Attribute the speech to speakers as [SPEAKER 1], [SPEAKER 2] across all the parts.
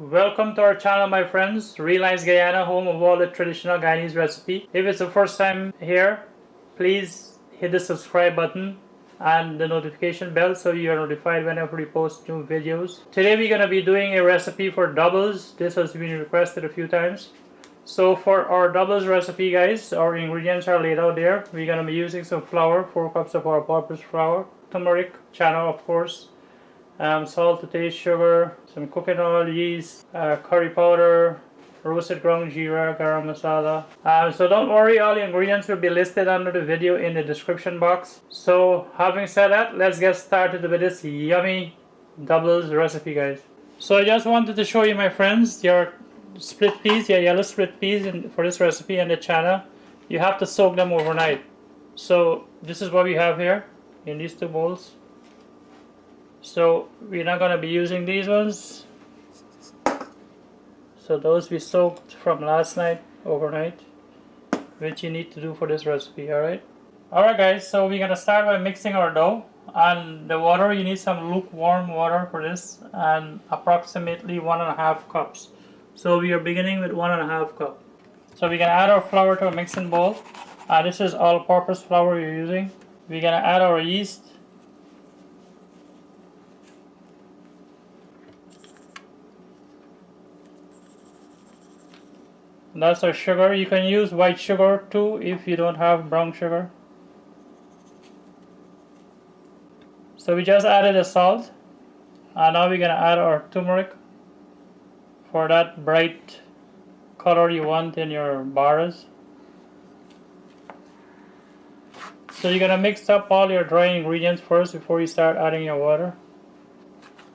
[SPEAKER 1] Welcome to our channel, my friends. Realize Guyana, home of all the traditional Guyanese recipe. If it's the first time here, please hit the subscribe button and the notification bell so you are notified whenever we post new videos. Today we're going to be doing a recipe for doubles. This has been requested a few times. So for our doubles recipe, guys, our ingredients are laid out there. We're going to be using some flour, 4 cups of our all-purpose flour, turmeric, channa of course, salt to taste, sugar, some cooking oil, yeast, curry powder, roasted ground geera, garam masala. So don't worry, all the ingredients will be listed under the video in the description box. So having said that, let's get started with this yummy doubles recipe, guys. So I just wanted to show you, my friends, your split peas, your yellow split peas for this recipe and the channa. You have to soak them overnight. So this is what we have here in these two bowls. So we're not going to be using these ones. So those we soaked from last night overnight, which you need to do for this recipe. Alright guys, so we're going to start by mixing our dough. And the water, you need some lukewarm water for this, and approximately 1.5 cups. So we are beginning with 1.5 cup. So we're going to add our flour to a mixing bowl. This is all-purpose flour we're using. We're going to add our yeast. That's our sugar. You can use white sugar too if you don't have brown sugar. So we just added the salt, and now we're going to add our turmeric for that bright color you want in your bars. So you're going to mix up all your dry ingredients first before you start adding your water.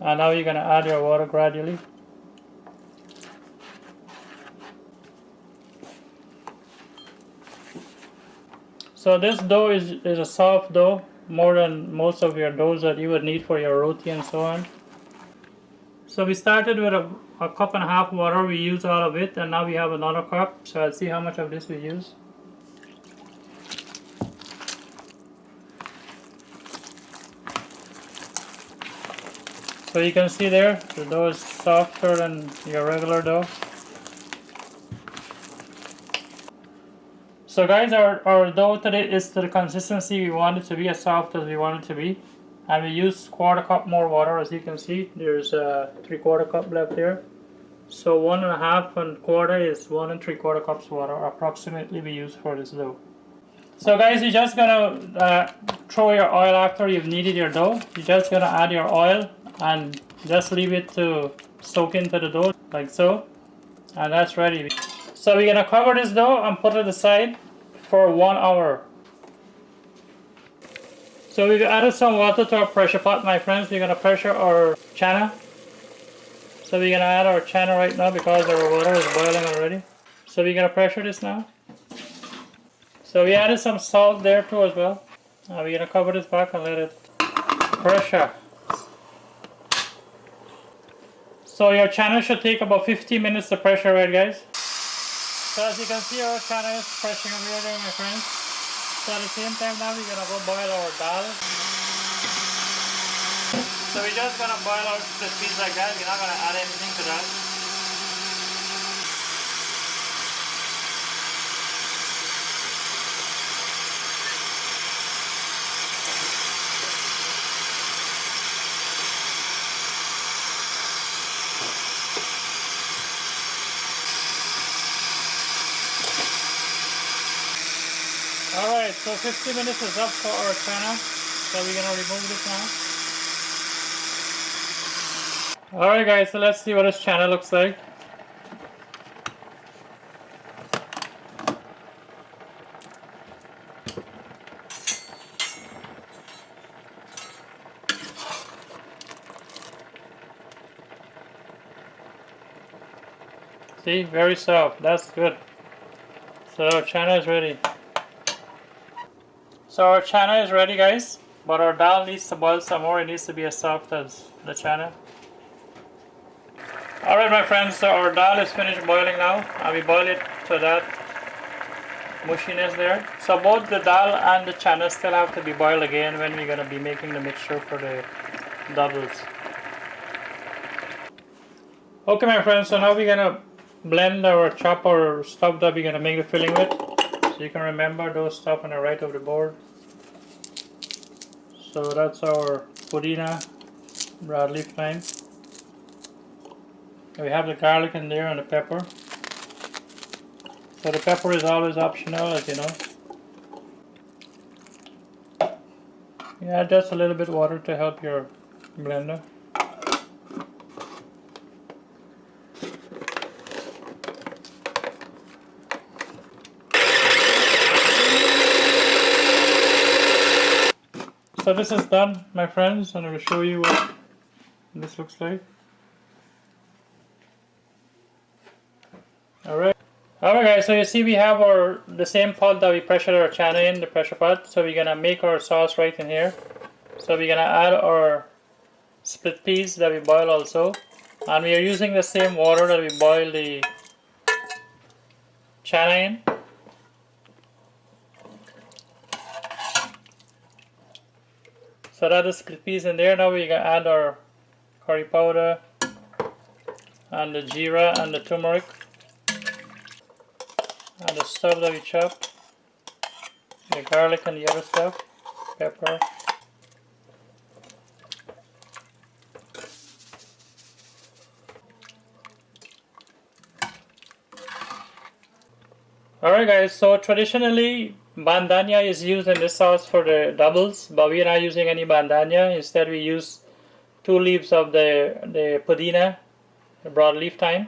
[SPEAKER 1] And now you're going to add your water gradually. So this dough is a soft dough, more than most of your doughs that you would need for your roti and so on. So we started with a 1.5 cups water. We used all of it, and now we have another cup. So let's see how much of this we use. So you can see there, the dough is softer than your regular dough. So guys, our dough today is to the consistency we want it to be, as soft as we want it to be. And we use 1/4 cup more water. As you can see, there's 3/4 cup left there. So 1.5 and 1/4 is 1 3/4 cups water approximately we use for this dough. So guys, you're just gonna throw your oil after you've kneaded your dough. You're just gonna add your oil and just leave it to soak into the dough like so, and that's ready. So we're gonna cover this dough and put it aside for 1 hour. So we've added some water to our pressure pot, my friends. We're gonna pressure our channa. So we're gonna add our channa right now because our water is boiling already. So we're gonna pressure this now. So we added some salt there too as well. We're gonna cover this back and let it pressure. So your channa should take about 15 minutes to pressure, right guys? So as you can see, our channa is pressing over there, my friends. So at the same time now we're gonna go boil our dal. So we're just gonna boil our split peas like that. We're not gonna add anything to that. Alright, so 50 minutes is up for our channa. So we're gonna remove this now. Alright guys, so let's see what this channa looks like. See, very soft. That's good. So our channa is ready. So our channa is ready, guys, but our dal needs to boil some more. It needs to be as soft as the channa. Alright my friends, so our dal is finished boiling now, and we boil it to that mushiness there. So both the dal and the channa still have to be boiled again when we're going to be making the mixture for the doubles. Okay, my friends, so now we're gonna blend our chop or stuff that we're gonna make the filling with. So you can remember those stuff on the right of the board. So that's our puddina, broadleaf thyme. We have the garlic in there and the pepper. So the pepper is always optional, as you know. You add just a little bit of water to help your blender. So this is done, my friends, and I will show you what this looks like. Alright. Alright guys, so you see we have the same pot that we pressured our channa in, the pressure pot. So we're gonna make our sauce right in here. So we're gonna add our split peas that we boil also. And we are using the same water that we boil the channa in. So that is split peas in there. Now we're gonna add our curry powder and the geera and the turmeric and the stuff that we chopped, the garlic and the other stuff, pepper. Alright guys, so traditionally bandanya is used in this sauce for the doubles, but we are not using any bandanya. Instead we use 2 leaves of the puddina, the broadleaf thyme.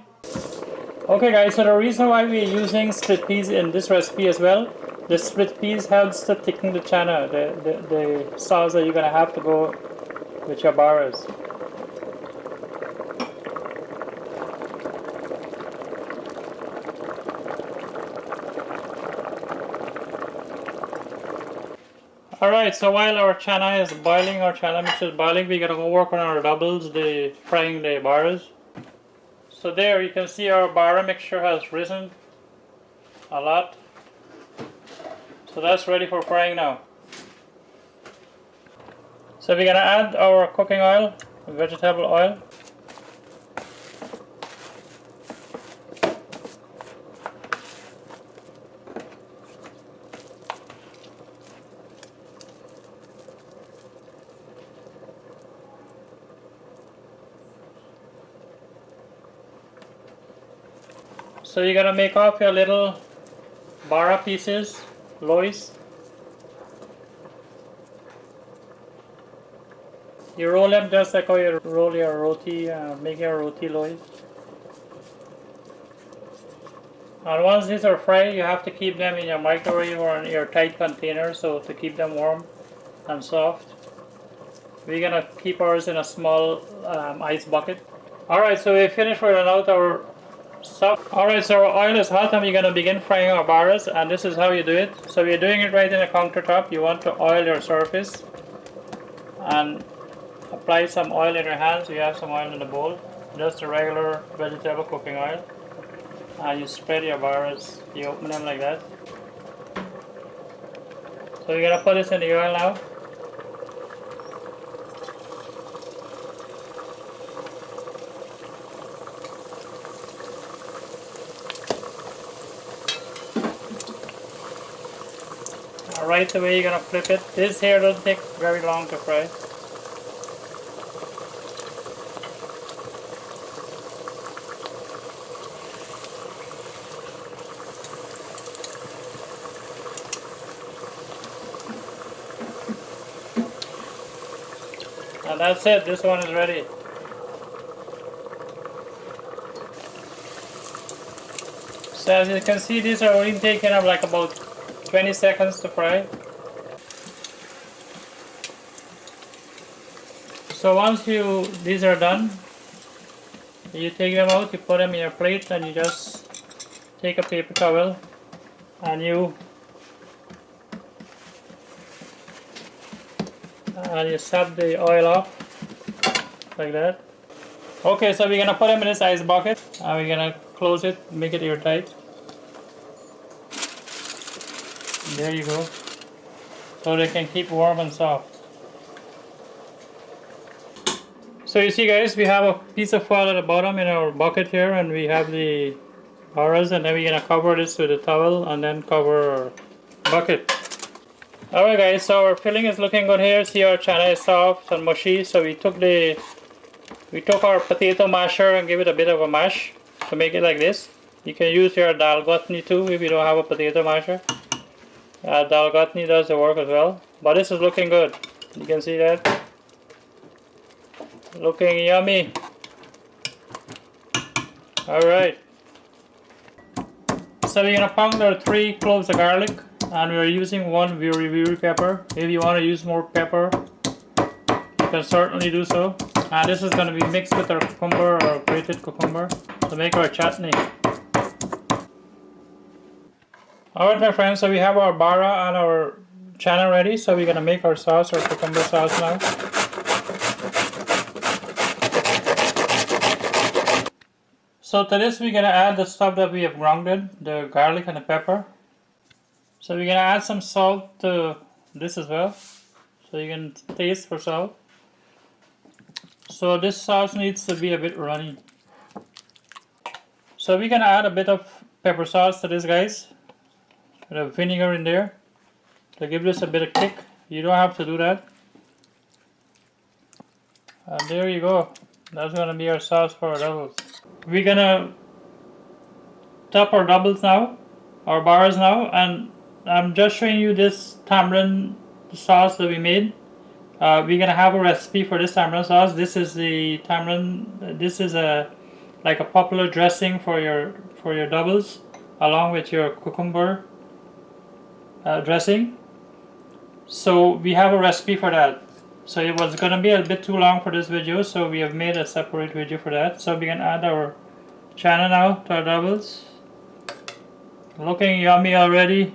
[SPEAKER 1] Okay guys, so the reason why we are using split peas in this recipe as well, the split peas helps to thicken the channa, the sauce that you're going to have to go with your baras. Alright, so while our channa is boiling, our channa mix is boiling, we're going to go work on our doubles, the frying the baras. So there you can see our bara mixture has risen a lot. So that's ready for frying now. So we're going to add our cooking oil, vegetable oil. So you're going to make off your little bara pieces, loaves. You roll them just like how you roll your roti, make your roti loaves. And once these are fried, you have to keep them in your microwave or in your tight container so to keep them warm and soft. We're going to keep ours in a small ice bucket. Alright, so we finished rolling out our stuff. Alright, so our oil is hot and we're going to begin frying our baras, and this is how you do it. So we're doing it right in the countertop. You want to oil your surface and apply some oil in your hands. You have some oil in the bowl, just a regular vegetable cooking oil. And you spread your baras, you open them like that. So you're going to put this in the oil now. Right away you're going to flip it. This here doesn't take very long to fry. And that's it, this one is ready. So as you can see, these are only taking up like about 20 seconds to fry. So once these are done, you take them out, you put them in your plate, and you just take a paper towel and you sap the oil off like that. Okay, so we're gonna put them in this ice bucket and we're gonna close it, make it airtight. There you go. So they can keep warm and soft. So you see guys, we have a piece of foil at the bottom in our bucket here, and we have the bars, and then we're gonna cover this with a towel and then cover our bucket. Alright guys, so our filling is looking good here. See, our channa is soft and mushy, so we took our potato masher and give it a bit of a mash to make it like this. You can use your dal chutney too if you don't have a potato masher. Dal chutney does the work as well. But this is looking good. You can see that. Looking yummy. Alright. So we're gonna pound our 3 cloves of garlic, and we're using 1 very pepper. If you want to use more pepper, you can certainly do so. And this is going to be mixed with our cucumber or grated cucumber to make our chutney. Alright my friends, so we have our bara and our channa ready, so we're going to make our sauce, our cucumber sauce now. So to this we're going to add the stuff that we have grounded, the garlic and the pepper. So we're going to add some salt to this as well, so you can taste for salt. So this sauce needs to be a bit runny. So we're going to add a bit of pepper sauce to this guys, with a vinegar in there to give this a bit of kick. You don't have to do that. And there you go. That's going to be our sauce for our doubles. We're going to top our doubles now, our bars now, and I'm just showing you this tamarind sauce that we made. We're going to have a recipe for this tamarind sauce. This is the tamarind, this is like a popular dressing for your doubles along with your cucumber dressing. So we have a recipe for that. So it was going to be a bit too long for this video, so we have made a separate video for that. So we can add our channa now to our doubles. Looking yummy already.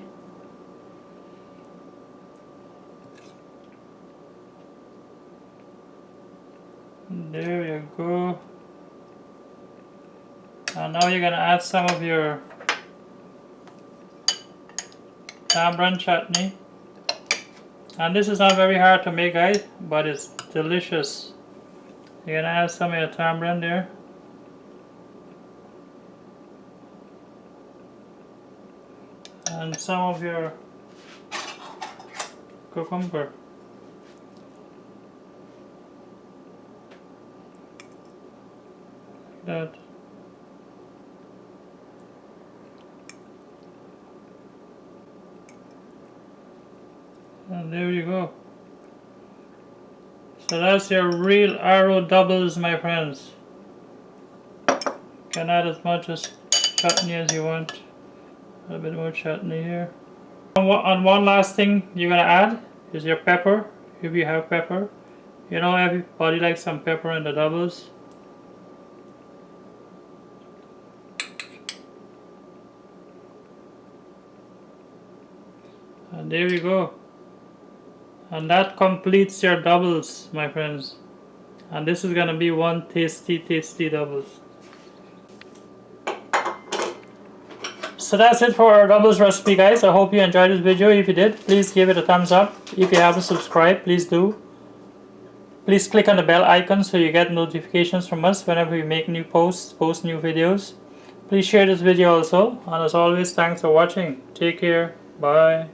[SPEAKER 1] There you go. And now you're going to add some of your tamarind chutney. And this is not very hard to make guys, but it's delicious. You're going to add some of your tamarind there. And some of your cucumber. Like that. And there you go. So that's your real arrow doubles, my friends. You can add as much as chutney as you want. A bit more chutney here. And one last thing you're gonna add is your pepper, if you have pepper. You know, everybody likes some pepper in the doubles. And there you go. And that completes your doubles, my friends. And this is gonna be one tasty doubles. So that's it for our doubles recipe guys. I hope you enjoyed this video. If you did, please give it a thumbs up. If you haven't subscribed, please do. Please click on the bell icon so you get notifications from us whenever we make new posts, post new videos. Please share this video also. And as always, thanks for watching. Take care. Bye.